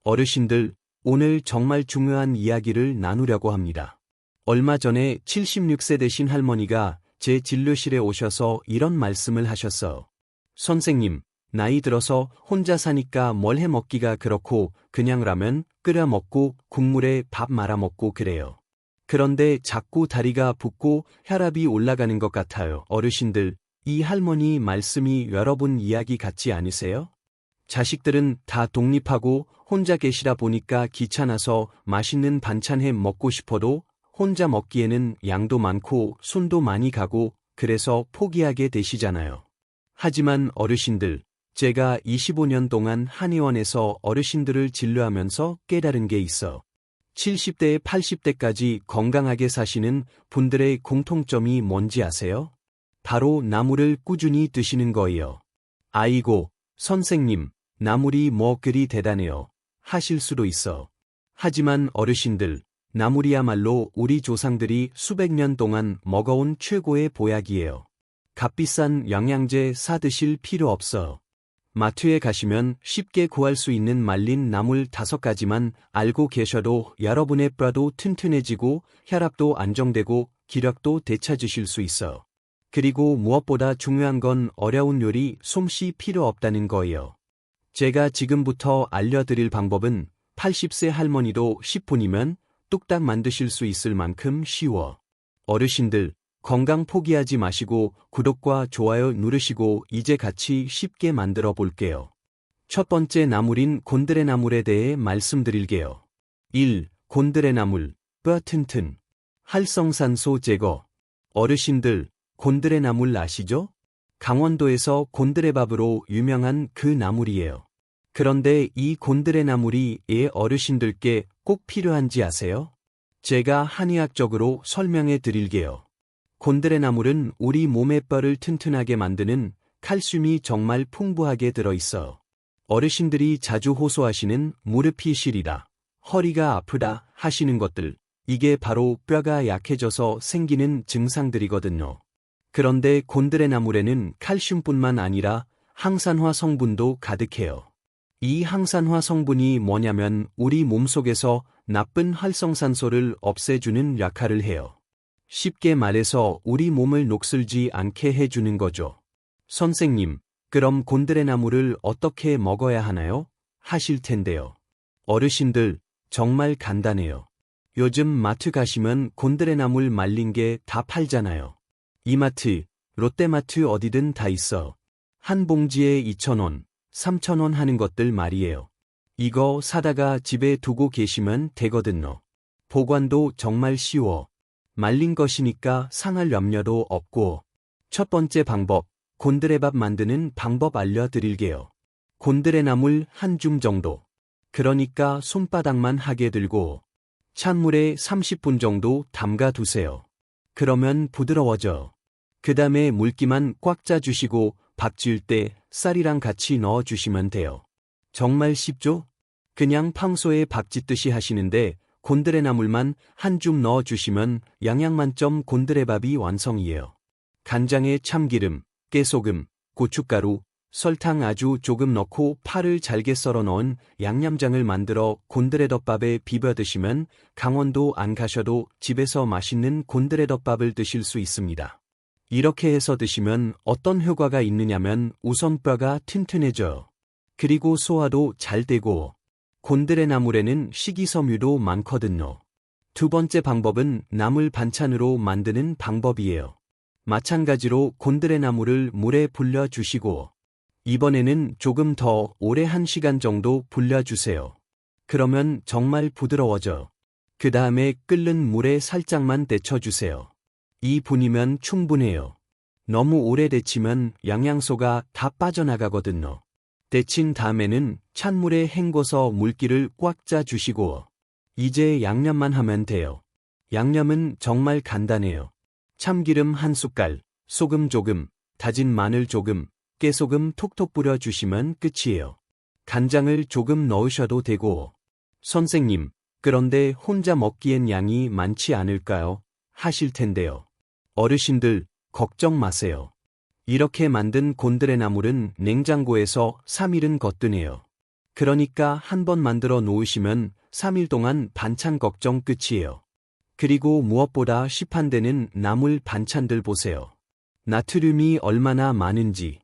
어르신들, 오늘 정말 중요한 이야기를 나누려고 합니다. 얼마 전에 76세 되신 할머니가 제 진료실에 오셔서 이런 말씀을 하셨어요. 선생님, 나이 들어서 혼자 사니까 뭘 해 먹기가 그렇고 그냥 라면 끓여 먹고 국물에 밥 말아 먹고 그래요. 그런데 자꾸 다리가 붓고 혈압이 올라가는 것 같아요. 어르신들, 이 할머니 말씀이 여러분 이야기 같지 않으세요? 자식들은 다 독립하고 혼자 계시다 보니까 귀찮아서 맛있는 반찬 해 먹고 싶어도 혼자 먹기에는 양도 많고 손도 많이 가고 그래서 포기하게 되시잖아요. 하지만 어르신들, 제가 25년 동안 한의원에서 어르신들을 진료하면서 깨달은 게 있어. 70대, 80대까지 건강하게 사시는 분들의 공통점이 뭔지 아세요? 바로 나물을 꾸준히 드시는 거예요. 아이고, 선생님, 나물이 뭐 그리 대단해요. 하실 수도 있어. 하지만 어르신들, 나물이야말로 우리 조상들이 수백 년 동안 먹어온 최고의 보약이에요. 값비싼 영양제 사 드실 필요 없어. 마트에 가시면 쉽게 구할 수 있는 말린 나물 5가지만 알고 계셔도 여러분의 뼈도 튼튼해지고 혈압도 안정되고 기력도 되찾으실 수 있어. 그리고 무엇보다 중요한 건 어려운 요리 솜씨 필요 없다는 거예요. 제가 지금부터 알려드릴 방법은 80세 할머니도 10분이면 뚝딱 만드실 수 있을 만큼 쉬워. 어르신들, 건강 포기하지 마시고 구독과 좋아요 누르시고 이제 같이 쉽게 만들어 볼게요. 첫 번째 나물인 곤드레나물에 대해 말씀드릴게요. 1. 곤드레나물, 뼈 튼튼. 활성산소 제거. 어르신들, 곤드레나물 아시죠? 강원도에서 곤드레밥으로 유명한 그 나물이에요. 그런데 이 곤드레나물이 어르신들께 꼭 필요한지 아세요? 제가 한의학적으로 설명해 드릴게요. 곤드레나물은 우리 몸의 뼈를 튼튼하게 만드는 칼슘이 정말 풍부하게 들어있어. 어르신들이 자주 호소하시는 무릎이 시리다, 허리가 아프다 하시는 것들, 이게 바로 뼈가 약해져서 생기는 증상들이거든요. 그런데 곤드레나물에는 칼슘뿐만 아니라 항산화 성분도 가득해요. 이 항산화 성분이 뭐냐면 우리 몸속에서 나쁜 활성산소를 없애주는 역할을 해요. 쉽게 말해서 우리 몸을 녹슬지 않게 해주는 거죠. 선생님, 그럼 곤드레나물을 어떻게 먹어야 하나요? 하실 텐데요. 어르신들, 정말 간단해요. 요즘 마트 가시면 곤드레나물 말린 게 다 팔잖아요. 이마트, 롯데마트 어디든 다 있어. 한 봉지에 2,000원, 3,000원 하는 것들 말이에요. 이거 사다가 집에 두고 계시면 되거든요. 보관도 정말 쉬워. 말린 것이니까 상할 염려도 없고. 첫 번째 방법, 곤드레밥 만드는 방법 알려드릴게요. 곤드레나물 한 줌 정도. 그러니까 손바닥만 하게 들고 찬물에 30분 정도 담가 두세요. 그러면 부드러워져. 그 다음에 물기만 꽉 짜주시고 밥 지을 때 쌀이랑 같이 넣어주시면 돼요. 정말 쉽죠? 그냥 평소에 밥 짓듯이 하시는데 곤드레나물만 한 줌 넣어주시면 영양만점 곤드레밥이 완성이에요. 간장에 참기름, 깨소금, 고춧가루, 설탕 아주 조금 넣고 파를 잘게 썰어 넣은 양념장을 만들어 곤드레덮밥에 비벼 드시면 강원도 안 가셔도 집에서 맛있는 곤드레덮밥을 드실 수 있습니다. 이렇게 해서 드시면 어떤 효과가 있느냐면 우선 뼈가 튼튼해져요. 그리고 소화도 잘 되고 곤드레나물에는 식이섬유도 많거든요. 두 번째 방법은 나물 반찬으로 만드는 방법이에요. 마찬가지로 곤드레나물을 물에 불려주시고 이번에는 조금 더 오래 1시간 정도 불려주세요. 그러면 정말 부드러워져. 그 다음에 끓는 물에 살짝만 데쳐주세요. 2분이면 충분해요. 너무 오래 데치면 영양소가 다 빠져나가거든요. 데친 다음에는 찬물에 헹궈서 물기를 꽉 짜주시고 이제 양념만 하면 돼요. 양념은 정말 간단해요. 참기름 1숟갈, 소금 조금, 다진 마늘 조금, 깨소금 톡톡 뿌려주시면 끝이에요. 간장을 조금 넣으셔도 되고. 선생님, 그런데 혼자 먹기엔 양이 많지 않을까요? 하실 텐데요. 어르신들, 걱정 마세요. 이렇게 만든 곤드레나물은 냉장고에서 3일은 거뜬해요. 그러니까 한 번 만들어 놓으시면 3일 동안 반찬 걱정 끝이에요. 그리고 무엇보다 시판되는 나물 반찬들 보세요. 나트륨이 얼마나 많은지.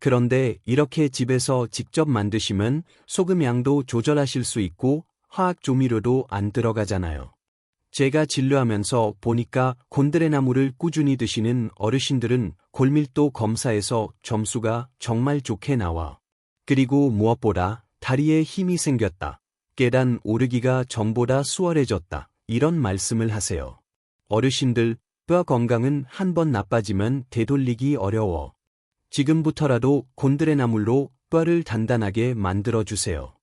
그런데 이렇게 집에서 직접 만드시면 소금 양도 조절하실 수 있고 화학 조미료도 안 들어가잖아요. 제가 진료하면서 보니까 곤드레나물을 꾸준히 드시는 어르신들은 골밀도 검사에서 점수가 정말 좋게 나와. 그리고 무엇보다 다리에 힘이 생겼다. 계단 오르기가 전보다 수월해졌다. 이런 말씀을 하세요. 어르신들, 뼈 건강은 한 번 나빠지면 되돌리기 어려워. 지금부터라도 곤드레나물로 뼈를 단단하게 만들어주세요.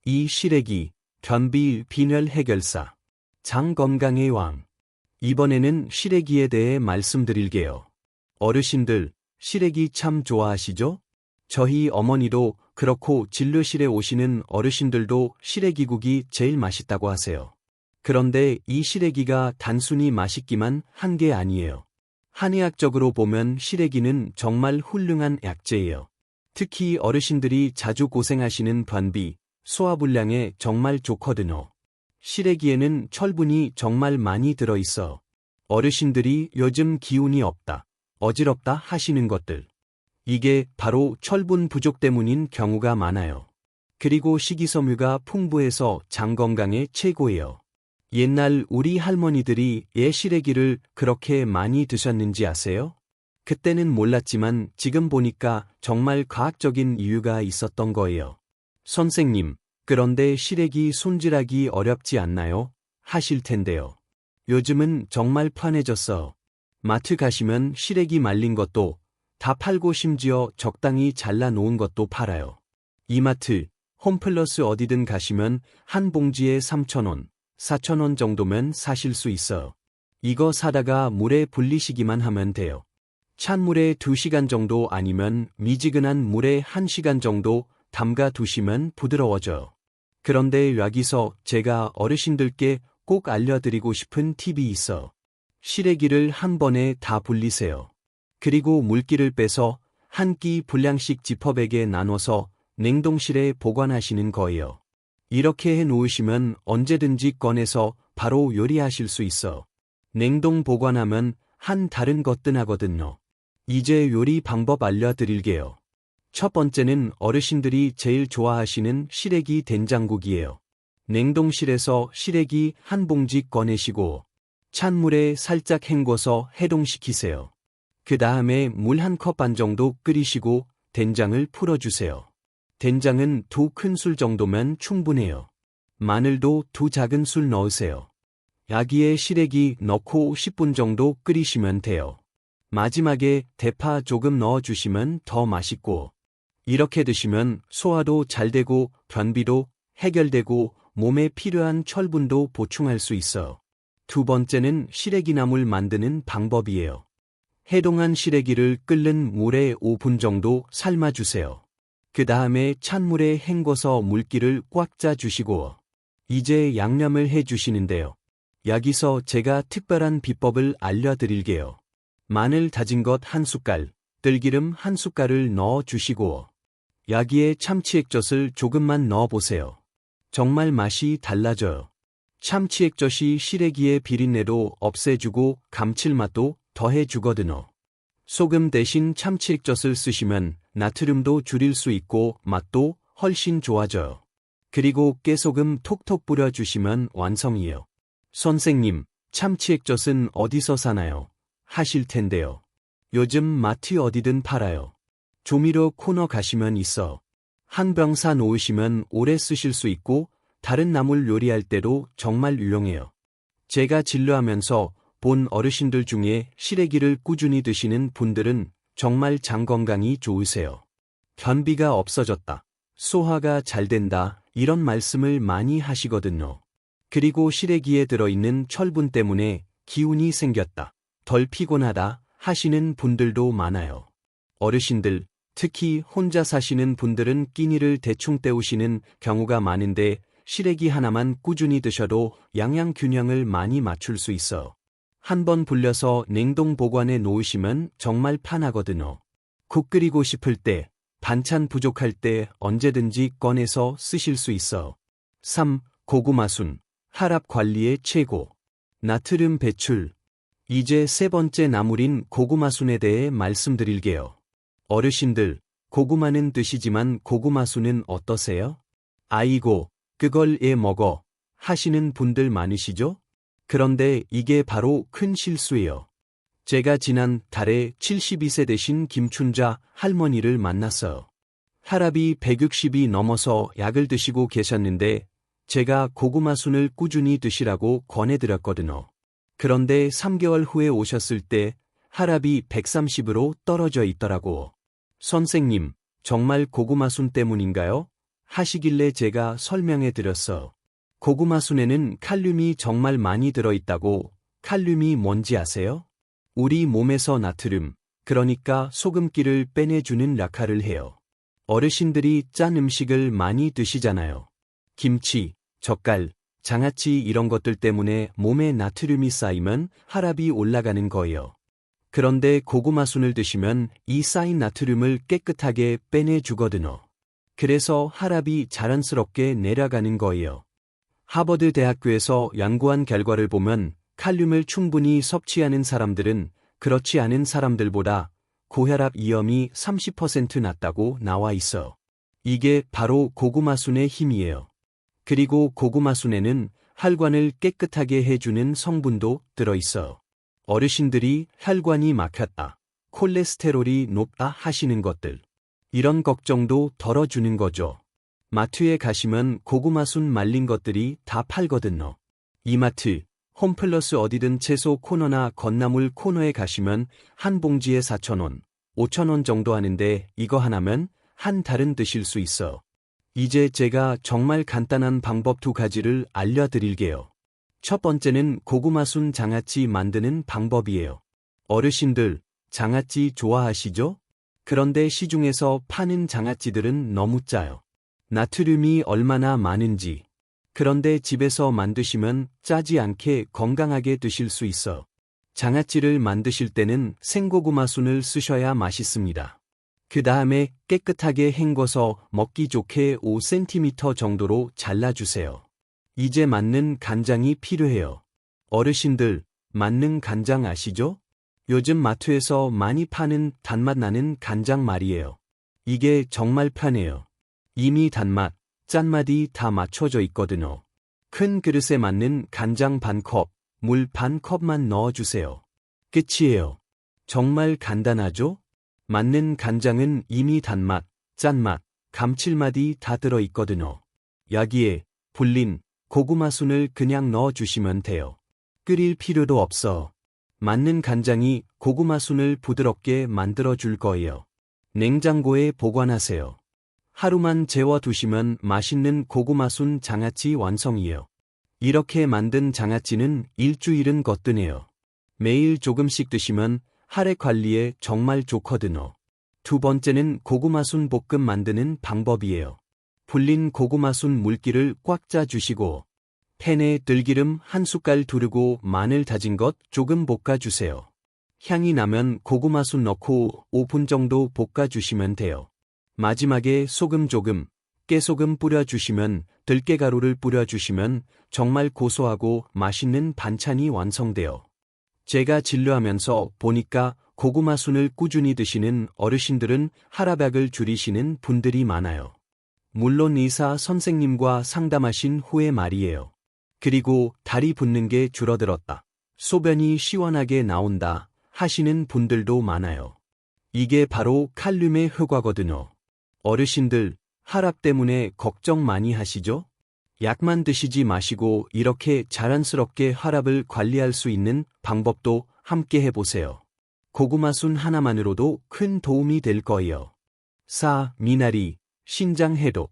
이 시래기, 변비 빈혈 해결사. 장 건강의 왕. 이번에는 시래기에 대해 말씀드릴게요. 어르신들, 시래기 참 좋아하시죠? 저희 어머니도 그렇고 진료실에 오시는 어르신들도 시래기국이 제일 맛있다고 하세요. 그런데 이 시래기가 단순히 맛있기만 한 게 아니에요. 한의학적으로 보면 시래기는 정말 훌륭한 약재예요. 특히 어르신들이 자주 고생하시는 변비, 소화불량에 정말 좋거든요. 시래기에는 철분이 정말 많이 들어있어. 어르신들이 요즘 기운이 없다, 어지럽다 하시는 것들. 이게 바로 철분 부족 때문인 경우가 많아요. 그리고 식이섬유가 풍부해서 장 건강에 최고예요. 옛날 우리 할머니들이 시래기를 그렇게 많이 드셨는지 아세요? 그때는 몰랐지만 지금 보니까 정말 과학적인 이유가 있었던 거예요. 선생님, 그런데 시래기 손질하기 어렵지 않나요? 하실 텐데요. 요즘은 정말 편해졌어. 마트 가시면 시래기 말린 것도 다 팔고 심지어 적당히 잘라 놓은 것도 팔아요. 이마트, 홈플러스 어디든 가시면 한 봉지에 3,000원, 4,000원 정도면 사실 수 있어요. 이거 사다가 물에 불리시기만 하면 돼요. 찬물에 2시간 정도 아니면 미지근한 물에 1시간 정도 담가 두시면 부드러워져요. 그런데 여기서 제가 어르신들께 꼭 알려드리고 싶은 팁이 있어. 시래기를 한 번에 다 불리세요. 그리고 물기를 빼서 한 끼 분량씩 지퍼백에 나눠서 냉동실에 보관하시는 거예요. 이렇게 해 놓으시면 언제든지 꺼내서 바로 요리하실 수 있어. 냉동 보관하면 한 달은 거뜬하거든요. 이제 요리 방법 알려드릴게요. 첫 번째는 어르신들이 제일 좋아하시는 시래기 된장국이에요. 냉동실에서 시래기 한 봉지 꺼내시고 찬물에 살짝 헹궈서 해동시키세요. 그 다음에 물 1컵 반 정도 끓이시고 된장을 풀어주세요. 된장은 2큰술 정도면 충분해요. 마늘도 2 작은 술 넣으세요. 여기에 시래기 넣고 10분 정도 끓이시면 돼요. 마지막에 대파 조금 넣어주시면 더 맛있고, 이렇게 드시면 소화도 잘 되고 변비도 해결되고 몸에 필요한 철분도 보충할 수 있어요. 두 번째는 시래기나물 만드는 방법이에요. 해동한 시래기를 끓는 물에 5분 정도 삶아주세요. 그 다음에 찬물에 헹궈서 물기를 꽉 짜주시고 이제 양념을 해주시는데요. 여기서 제가 특별한 비법을 알려드릴게요. 마늘 다진 것 1숟갈, 들기름 1숟갈을 넣어주시고 여기에 참치액젓을 조금만 넣어보세요. 정말 맛이 달라져요. 참치액젓이 시래기의 비린내도 없애주고 감칠맛도 더해주거든요. 소금 대신 참치액젓을 쓰시면 나트륨도 줄일 수 있고 맛도 훨씬 좋아져요. 그리고 깨소금 톡톡 뿌려주시면 완성이에요. 선생님, 참치액젓은 어디서 사나요? 하실 텐데요. 요즘 마트 어디든 팔아요. 조미료 코너 가시면 있어. 한 병 사 놓으시면 오래 쓰실 수 있고 다른 나물 요리할 때도 정말 유용해요. 제가 진료하면서 본 어르신들 중에 시래기를 꾸준히 드시는 분들은 정말 장 건강이 좋으세요. 변비가 없어졌다, 소화가 잘 된다, 이런 말씀을 많이 하시거든요. 그리고 시래기에 들어있는 철분 때문에 기운이 생겼다, 덜 피곤하다 하시는 분들도 많아요. 어르신들, 특히 혼자 사시는 분들은 끼니를 대충 때우시는 경우가 많은데 시래기 하나만 꾸준히 드셔도 양양 균형을 많이 맞출 수 있어. 한번 불려서 냉동 보관해 놓으시면 정말 편하거든요. 국 끓이고 싶을 때, 반찬 부족할 때 언제든지 꺼내서 쓰실 수 있어. 3. 고구마순. 혈압 관리의 최고. 나트륨 배출. 이제 세 번째 나물인 고구마순에 대해 말씀드릴게요. 어르신들, 고구마는 드시지만 고구마순은 어떠세요? 아이고, 그걸 애 먹어 하시는 분들 많으시죠? 그런데 이게 바로 큰 실수예요. 제가 지난 달에 72세 되신 김춘자 할머니를 만났어요. 혈압이 160이 넘어서 약을 드시고 계셨는데 제가 고구마순을 꾸준히 드시라고 권해드렸거든요. 그런데 3개월 후에 오셨을 때 혈압이 130으로 떨어져 있더라고. 선생님, 정말 고구마순 때문인가요? 하시길래 제가 설명해 드렸어. 고구마순에는 칼륨이 정말 많이 들어있다고. 칼륨이 뭔지 아세요? 우리 몸에서 나트륨, 그러니까 소금기를 빼내주는 역할을 해요. 어르신들이 짠 음식을 많이 드시잖아요. 김치, 젓갈, 장아찌 이런 것들 때문에 몸에 나트륨이 쌓이면 혈압이 올라가는 거예요. 그런데 고구마순을 드시면 이 쌓인 나트륨을 깨끗하게 빼내주거든요. 그래서 혈압이 자연스럽게 내려가는 거예요. 하버드 대학교에서 연구한 결과를 보면 칼륨을 충분히 섭취하는 사람들은 그렇지 않은 사람들보다 고혈압 위험이 30% 낮다고 나와 있어. 이게 바로 고구마순의 힘이에요. 그리고 고구마순에는 혈관을 깨끗하게 해주는 성분도 들어있어. 어르신들이 혈관이 막혔다, 콜레스테롤이 높다 하시는 것들. 이런 걱정도 덜어주는 거죠. 마트에 가시면 고구마순 말린 것들이 다 팔거든요. 이마트, 홈플러스 어디든 채소 코너나 건나물 코너에 가시면 한 봉지에 4,000원, 5,000원 정도 하는데 이거 하나면 한 달은 드실 수 있어. 이제 제가 정말 간단한 방법 2가지를 알려드릴게요. 첫 번째는 고구마순 장아찌 만드는 방법이에요. 어르신들, 장아찌 좋아하시죠? 그런데 시중에서 파는 장아찌들은 너무 짜요. 나트륨이 얼마나 많은지. 그런데 집에서 만드시면 짜지 않게 건강하게 드실 수 있어. 장아찌를 만드실 때는 생고구마순을 쓰셔야 맛있습니다. 그 다음에 깨끗하게 헹궈서 먹기 좋게 5cm 정도로 잘라주세요. 이제 맞는 간장이 필요해요. 어르신들, 맞는 간장 아시죠? 요즘 마트에서 많이 파는 단맛 나는 간장 말이에요. 이게 정말 편해요. 이미 단맛, 짠맛이 다 맞춰져 있거든요. 큰 그릇에 맞는 간장 반컵, 물 반컵만 넣어주세요. 끝이에요. 정말 간단하죠? 맞는 간장은 이미 단맛, 짠맛, 감칠맛이 다 들어있거든요. 여기에 불린 고구마순을 그냥 넣어주시면 돼요. 끓일 필요도 없어. 맞는 간장이 고구마순을 부드럽게 만들어줄 거예요. 냉장고에 보관하세요. 하루만 재워두시면 맛있는 고구마순 장아찌 완성이에요. 이렇게 만든 장아찌는 일주일은 거뜬해요. 매일 조금씩 드시면 혈액 관리에 정말 좋거든요. 두 번째는 고구마순 볶음 만드는 방법이에요. 불린 고구마순 물기를 꽉 짜주시고 팬에 들기름 한 숟갈 두르고 마늘 다진 것 조금 볶아주세요. 향이 나면 고구마순 넣고 5분 정도 볶아주시면 돼요. 마지막에 소금 조금, 깨소금 뿌려주시면 들깨가루를 뿌려주시면 정말 고소하고 맛있는 반찬이 완성돼요. 제가 진료하면서 보니까 고구마순을 꾸준히 드시는 어르신들은 혈압약을 줄이시는 분들이 많아요. 물론 의사 선생님과 상담하신 후에 말이에요. 그리고 다리 붓는 게 줄어들었다, 소변이 시원하게 나온다 하시는 분들도 많아요. 이게 바로 칼륨의 효과거든요. 어르신들, 혈압 때문에 걱정 많이 하시죠? 약만 드시지 마시고 이렇게 자연스럽게 혈압을 관리할 수 있는 방법도 함께 해보세요. 고구마순 하나만으로도 큰 도움이 될 거예요. 4. 미나리, 신장 해독,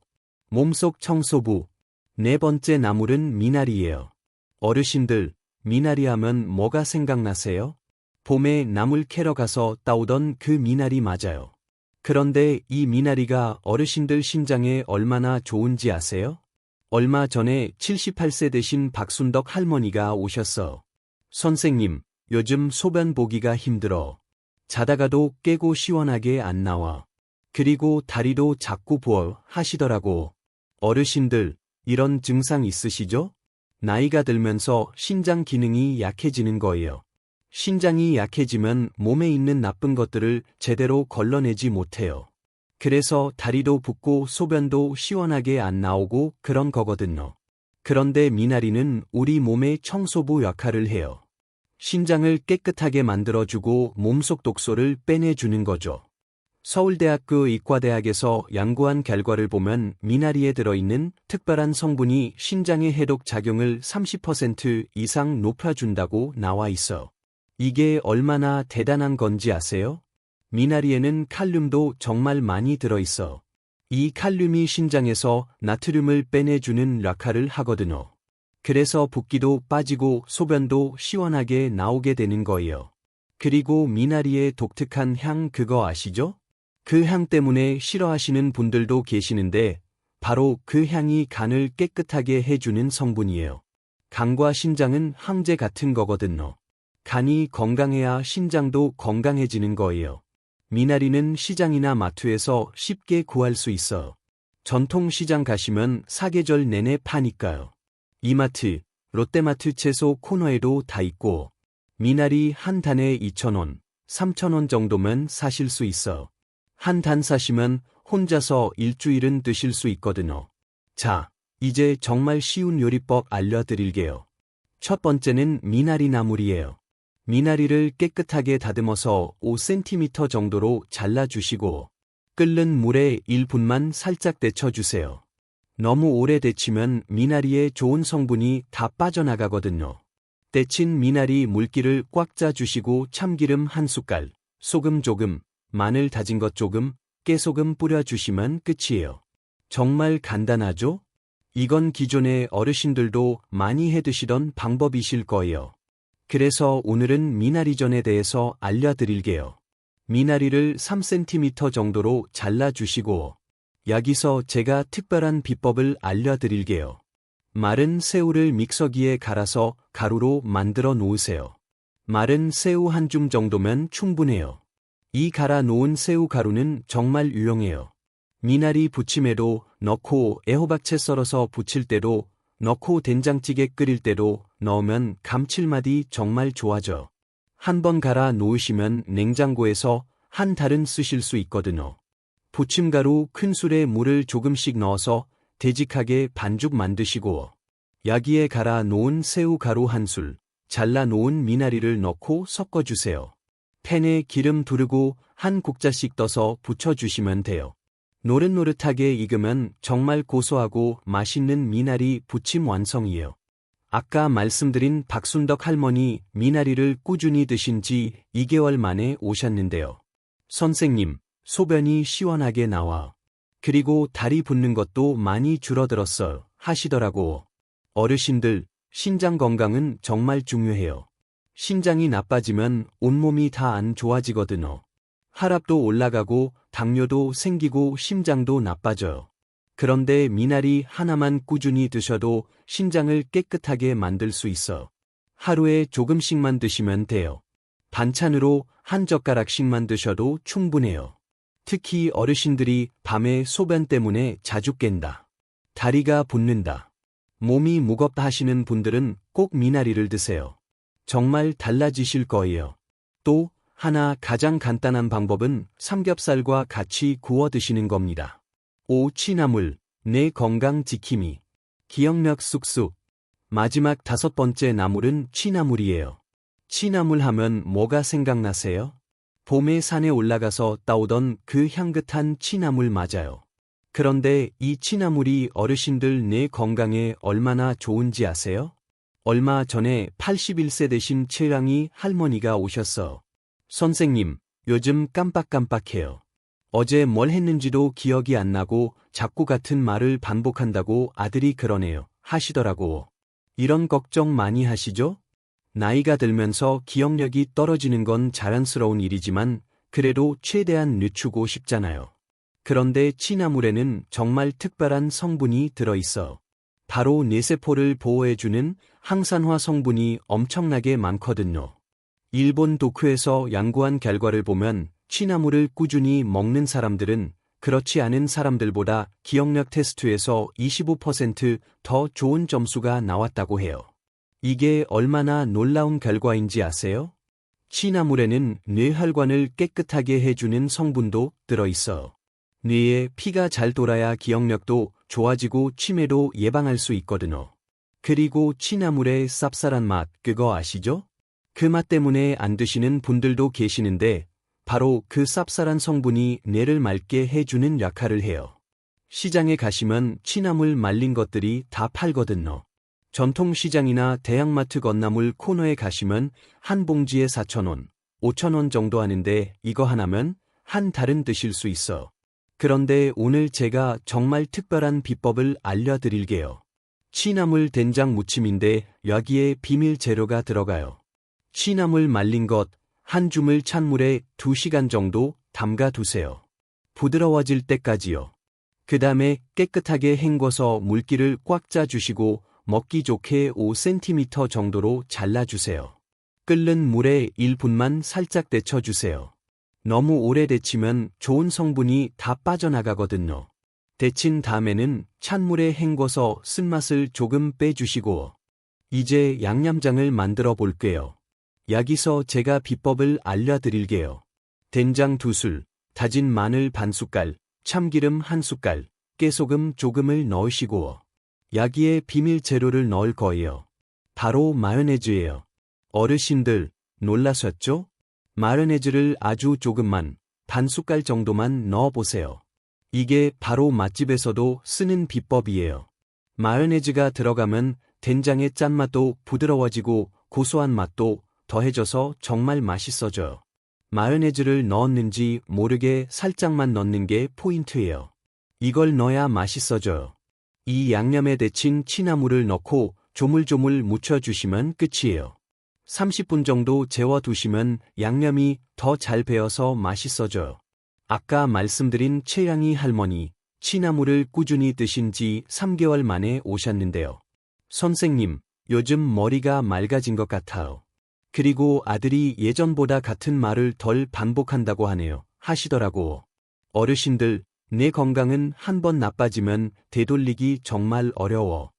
몸속 청소부. 네 번째 나물은 미나리예요. 어르신들, 미나리 하면 뭐가 생각나세요? 봄에 나물 캐러 가서 따오던 그 미나리 맞아요. 그런데 이 미나리가 어르신들 신장에 얼마나 좋은지 아세요? 얼마 전에 78세 되신 박순덕 할머니가 오셨어. 선생님, 요즘 소변 보기가 힘들어. 자다가도 깨고 시원하게 안 나와. 그리고 다리도 자꾸 부어 하시더라고. 어르신들, 이런 증상 있으시죠? 나이가 들면서 신장 기능이 약해지는 거예요. 신장이 약해지면 몸에 있는 나쁜 것들을 제대로 걸러내지 못해요. 그래서 다리도 붓고 소변도 시원하게 안 나오고 그런 거거든요. 그런데 미나리는 우리 몸의 청소부 역할을 해요. 신장을 깨끗하게 만들어주고 몸속 독소를 빼내주는 거죠. 서울대학교 이과대학에서 연구한 결과를 보면 미나리에 들어있는 특별한 성분이 신장의 해독 작용을 30% 이상 높여준다고 나와 있어. 이게 얼마나 대단한 건지 아세요? 미나리에는 칼륨도 정말 많이 들어있어. 이 칼륨이 신장에서 나트륨을 빼내주는 역할을 하거든요. 그래서 붓기도 빠지고 소변도 시원하게 나오게 되는 거예요. 그리고 미나리의 독특한 향 그거 아시죠? 그 향 때문에 싫어하시는 분들도 계시는데 바로 그 향이 간을 깨끗하게 해주는 성분이에요. 간과 신장은 황제 같은 거거든요. 간이 건강해야 신장도 건강해지는 거예요. 미나리는 시장이나 마트에서 쉽게 구할 수 있어요. 전통시장 가시면 사계절 내내 파니까요. 이마트, 롯데마트 채소 코너에도 다 있고 미나리 한 단에 2,000원, 3,000원 정도면 사실 수 있어요. 한 단 사시면 혼자서 일주일은 드실 수 있거든요. 자, 이제 정말 쉬운 요리법 알려드릴게요. 첫 번째는 미나리 나물이에요. 미나리를 깨끗하게 다듬어서 5cm 정도로 잘라주시고 끓는 물에 1분만 살짝 데쳐주세요. 너무 오래 데치면 미나리의 좋은 성분이 다 빠져나가거든요. 데친 미나리 물기를 꽉 짜주시고 참기름 한 숟갈, 소금 조금, 마늘 다진 것 조금, 깨소금 뿌려주시면 끝이에요. 정말 간단하죠? 이건 기존의 어르신들도 많이 해드시던 방법이실 거예요. 그래서 오늘은 미나리전에 대해서 알려드릴게요. 미나리를 3cm 정도로 잘라주시고 여기서 제가 특별한 비법을 알려드릴게요. 마른 새우를 믹서기에 갈아서 가루로 만들어 놓으세요. 마른 새우 한 줌 정도면 충분해요. 이 갈아 놓은 새우 가루는 정말 유용해요. 미나리 부침에도 넣고 애호박채 썰어서 부칠 때도 넣고 된장찌개 끓일 때도 넣으면 감칠맛이 정말 좋아져. 한번 갈아 놓으시면 냉장고에서 한 달은 쓰실 수 있거든요. 부침가루 큰 술에 물을 조금씩 넣어서 되직하게 반죽 만드시고 여기에 갈아 놓은 새우 가루 한 술, 잘라 놓은 미나리를 넣고 섞어주세요. 팬에 기름 두르고 한 국자씩 떠서 부쳐주시면 돼요. 노릇노릇하게 익으면 정말 고소하고 맛있는 미나리 부침 완성이에요. 아까 말씀드린 박순덕 할머니 미나리를 꾸준히 드신 지 2개월 만에 오셨는데요. 선생님, 소변이 시원하게 나와. 그리고 다리 붓는 것도 많이 줄어들었어요. 하시더라고. 어르신들, 신장 건강은 정말 중요해요. 신장이 나빠지면 온몸이 다 안 좋아지거든요. 혈압도 올라가고 당뇨도 생기고 심장도 나빠져요. 그런데 미나리 하나만 꾸준히 드셔도 신장을 깨끗하게 만들 수 있어. 하루에 조금씩만 드시면 돼요. 반찬으로 한 젓가락씩만 드셔도 충분해요. 특히 어르신들이 밤에 소변 때문에 자주 깬다. 다리가 붓는다. 몸이 무겁다 하시는 분들은 꼭 미나리를 드세요. 정말 달라지실 거예요. 또 하나 가장 간단한 방법은 삼겹살과 같이 구워 드시는 겁니다. 5. 취나물, 내 건강 지킴이. 기억력 쑥쑥. 마지막 5번째 나물은 취나물이에요. 취나물 하면 뭐가 생각나세요? 봄에 산에 올라가서 따오던 그 향긋한 취나물 맞아요. 그런데 이 취나물이 어르신들 내 건강에 얼마나 좋은지 아세요? 얼마 전에 81세 되신 최랑이 할머니가 오셨어. 선생님, 요즘 깜빡깜빡해요. 어제 뭘 했는지도 기억이 안 나고 자꾸 같은 말을 반복한다고 아들이 그러네요. 하시더라고. 이런 걱정 많이 하시죠? 나이가 들면서 기억력이 떨어지는 건 자연스러운 일이지만 그래도 최대한 늦추고 싶잖아요. 그런데 취나물에는 정말 특별한 성분이 들어있어. 바로 뇌세포를 보호해주는 항산화 성분이 엄청나게 많거든요. 일본 도쿄에서 연구한 결과를 보면 취나물을 꾸준히 먹는 사람들은 그렇지 않은 사람들보다 기억력 테스트에서 25%더 좋은 점수가 나왔다고 해요. 이게 얼마나 놀라운 결과인지 아세요? 취나물에는 뇌혈관을 깨끗하게 해주는 성분도 들어있어. 뇌에 피가 잘 돌아야 기억력도 좋아지고 치매도 예방할 수 있거든요. 그리고 취나물의 쌉쌀한 맛, 그거 아시죠? 그 맛 때문에 안 드시는 분들도 계시는데 바로 그 쌉쌀한 성분이 뇌를 맑게 해주는 역할을 해요. 시장에 가시면 취나물 말린 것들이 다 팔거든요. 전통시장이나 대형마트 건나물 코너에 가시면 한 봉지에 4,000원, 5,000원 정도 하는데 이거 하나면 한 달은 드실 수 있어. 그런데 오늘 제가 정말 특별한 비법을 알려드릴게요. 취나물 된장 무침인데 여기에 비밀 재료가 들어가요. 취나물 말린 것 한 줌을 찬물에 2시간 정도 담가 두세요. 부드러워질 때까지요. 그 다음에 깨끗하게 헹궈서 물기를 꽉 짜주시고 먹기 좋게 5cm 정도로 잘라주세요. 끓는 물에 1분만 살짝 데쳐주세요. 너무 오래 데치면 좋은 성분이 다 빠져나가거든요. 데친 다음에는 찬물에 헹궈서 쓴맛을 조금 빼주시고 이제 양념장을 만들어 볼게요. 여기서 제가 비법을 알려드릴게요. 된장 2술, 다진 마늘 반 숟갈, 참기름 1숟갈, 깨소금 조금을 넣으시고 여기에 비밀 재료를 넣을 거예요. 바로 마요네즈예요. 어르신들 놀라셨죠? 마요네즈를 아주 조금만, 반 숟갈 정도만 넣어보세요. 이게 바로 맛집에서도 쓰는 비법이에요. 마요네즈가 들어가면 된장의 짠맛도 부드러워지고 고소한 맛도 더해져서 정말 맛있어져요. 마요네즈를 넣었는지 모르게 살짝만 넣는 게 포인트예요. 이걸 넣어야 맛있어져요. 이 양념에 데친 취나물을 넣고 조물조물 묻혀주시면 끝이에요. 30분 정도 재워두시면 양념이 더 잘 배어서 맛있어져요. 아까 말씀드린 최양희 할머니, 취나물을 꾸준히 드신 지 3개월 만에 오셨는데요. 선생님, 요즘 머리가 맑아진 것 같아요. 그리고 아들이 예전보다 같은 말을 덜 반복한다고 하시더라고. 어르신들, 내 건강은 한번 나빠지면 되돌리기 정말 어려워.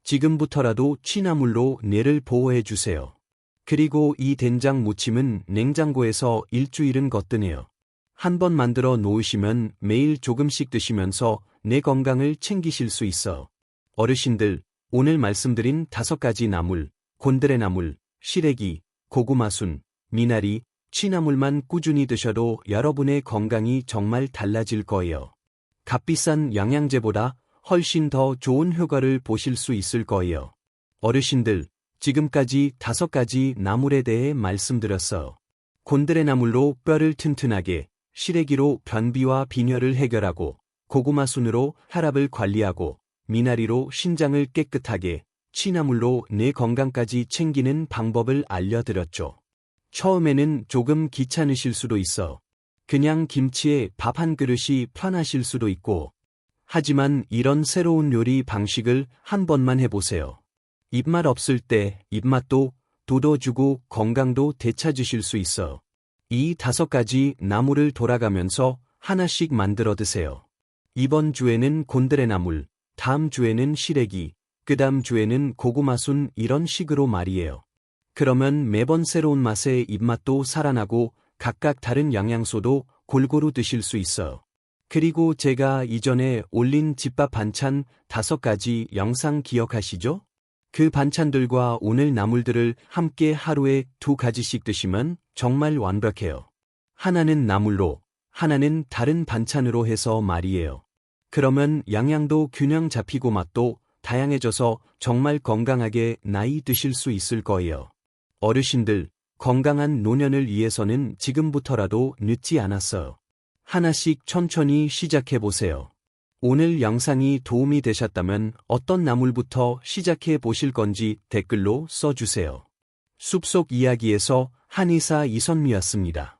지금부터라도 취나물로 뇌를 보호해주세요. 그리고 이 된장 무침은 냉장고에서 일주일은 거뜬해요. 한번 만들어 놓으시면 매일 조금씩 드시면서 내 건강을 챙기실 수 있어. 어르신들, 오늘 말씀드린 5가지 나물, 곤드레나물, 시래기, 고구마순, 미나리, 취나물만 꾸준히 드셔도 여러분의 건강이 정말 달라질 거예요. 값비싼 영양제보다 훨씬 더 좋은 효과를 보실 수 있을 거예요. 어르신들, 지금까지 5가지 나물에 대해 말씀드렸어요. 곤드레나물로 뼈를 튼튼하게, 시래기로 변비와 빈혈을 해결하고, 고구마순으로 혈압을 관리하고, 미나리로 신장을 깨끗하게, 취나물로 내 건강까지 챙기는 방법을 알려드렸죠. 처음에는 조금 귀찮으실 수도 있어. 그냥 김치에 밥 한 그릇이 편하실 수도 있고. 하지만 이런 새로운 요리 방식을 한 번만 해보세요. 입맛 없을 때 입맛도 돋워주고 건강도 되찾으실 수 있어. 이 5가지 나물을 돌아가면서 하나씩 만들어 드세요. 이번 주에는 곤드레나물, 다음 주에는 시래기, 그 다음 주에는 고구마순 이런 식으로 말이에요. 그러면 매번 새로운 맛에 입맛도 살아나고 각각 다른 영양소도 골고루 드실 수 있어요. 그리고 제가 이전에 올린 집밥 반찬 5가지 영상 기억하시죠? 그 반찬들과 오늘 나물들을 함께 하루에 2가지씩 드시면 정말 완벽해요. 하나는 나물로, 하나는 다른 반찬으로 해서 말이에요. 그러면 영양도 균형 잡히고 맛도 다양해져서 정말 건강하게 나이 드실 수 있을 거예요. 어르신들, 건강한 노년을 위해서는 지금부터라도 늦지 않았어요. 하나씩 천천히 시작해보세요. 오늘 영상이 도움이 되셨다면 어떤 나물부터 시작해 보실 건지 댓글로 써주세요. 숲속 이야기에서 한의사 이선미였습니다.